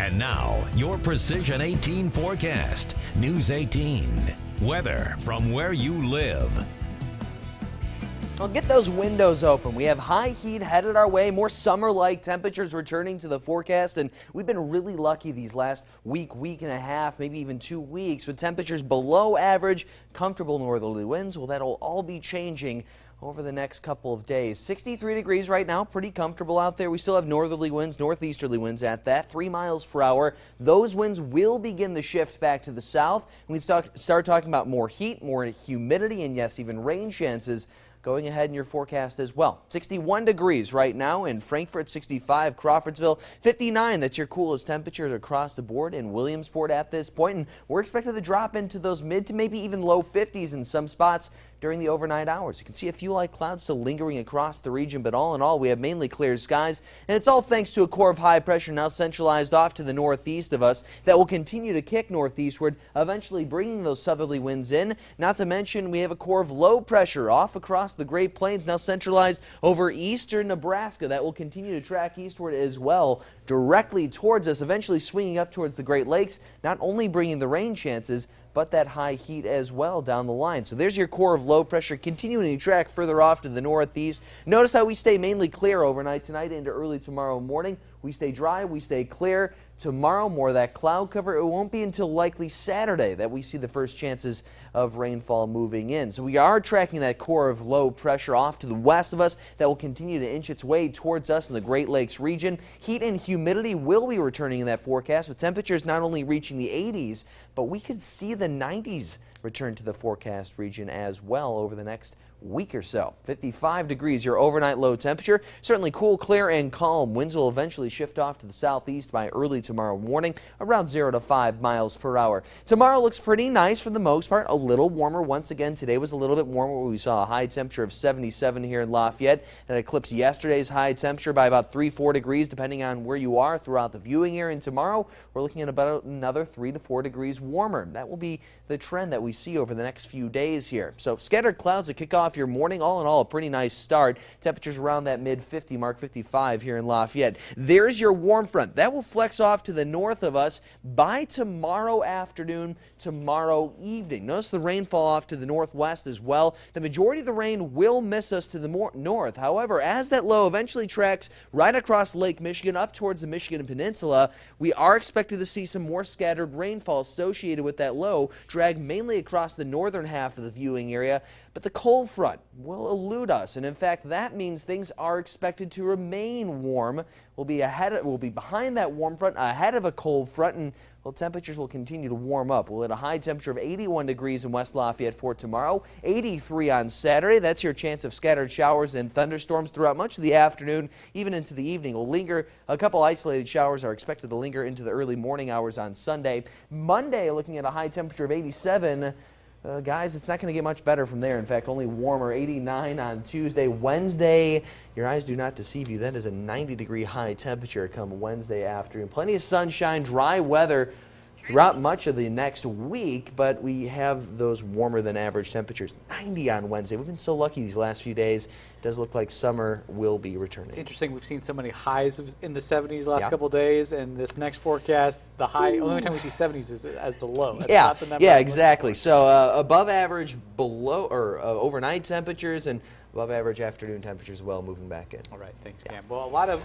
And now, your Precision 18 forecast. News 18. Weather from where you live. Well, get those windows open. We have high heat headed our way, more summer-like temperatures returning to the forecast, and we've been really lucky these last week and a half, maybe even 2 weeks, with temperatures below average, comfortable northerly winds. Well, that'll all be changing over the next couple of days. 63 degrees right now, pretty comfortable out there. We still have northerly winds, northeasterly winds at that, 3 miles per hour. Those winds will begin the shift back to the south. We start talking about more heat, more humidity, and yes, even rain chances going ahead in your forecast as well. 61 degrees right now in Frankfort, 65 Crawfordsville, 59. That's your coolest temperatures across the board in Williamsport at this point. And we're expected to drop into those mid to maybe even low 50s in some spots during the overnight hours. You can see a few light clouds still lingering across the region, but all in all, we have mainly clear skies. And it's all thanks to a core of high pressure now centralized off to the northeast of us that will continue to kick northeastward, eventually bringing those southerly winds in. Not to mention, we have a core of low pressure off across the Great Plains, now centralized over eastern Nebraska, that will continue to track eastward as well, directly towards us, eventually swinging up towards the Great Lakes, not only bringing the rain chances, but that high heat as well down the line. So there's your core of low pressure continuing to track further off to the northeast. Notice how we stay mainly clear overnight tonight into early tomorrow morning. We stay dry, we stay clear. Tomorrow, more of that cloud cover. It won't be until likely Saturday that we see the first chances of rainfall moving in. So we are tracking that core of low pressure off to the west of us that will continue to inch its way towards us in the Great Lakes region. Heat and humidity will be returning in that forecast, with temperatures not only reaching the 80s, but we could see the 90s return to the forecast region as well over the next week or so. 55 degrees, your overnight low temperature. Certainly cool, clear, and calm. Winds will eventually shift off to the southeast by early tomorrow morning, around 0 to 5 miles per hour. Tomorrow looks pretty nice for the most part. A little warmer once again. Today was a little bit warmer. We saw a high temperature of 77 here in Lafayette. That eclipsed yesterday's high temperature by about 3-4 degrees, depending on where you are throughout the viewing area. And tomorrow, we're looking at about another 3 to 4 degrees warmer. That will be the trend that we see over the next few days here. So scattered clouds that kick off your morning. All in all, a pretty nice start. Temperatures around that mid-50 mark, 55 here in Lafayette. There's your warm front. That will flex off to the north of us by tomorrow afternoon, tomorrow evening. Notice the rainfall off to the northwest as well. The majority of the rain will miss us to the north. However, as that low eventually tracks right across Lake Michigan up towards the Michigan Peninsula, we are expected to see some more scattered rainfall associated with that low, drag mainly across the northern half of the viewing area. But the cold front will elude us, and in fact that means things are expected to remain warm. We'll be behind that warm front, ahead of a cold front, and well, temperatures will continue to warm up. We'll hit a high temperature of 81 degrees in West Lafayette for tomorrow, 83 on Saturday. That's your chance of scattered showers and thunderstorms throughout much of the afternoon, even into the evening. Will linger. A couple isolated showers are expected to linger into the early morning hours on Sunday. Monday, looking at a high temperature of 87. Guys, it's not going to get much better from there. In fact, only warmer, 89 on Tuesday. Wednesday, your eyes do not deceive you. That is a 90-degree high temperature come Wednesday afternoon. Plenty of sunshine, dry weather throughout much of the next week, but we have those warmer than average temperatures. 90 on Wednesday. We've been so lucky these last few days. It does look like summer will be returning. It's interesting. We've seen so many highs in the 70s last couple of days, and this next forecast, the high, only time we see 70s is as the low. That's not the number exactly. So above average below or overnight temperatures and above average afternoon temperatures as well moving back in. All right. Thanks, Cam. Well, a lot of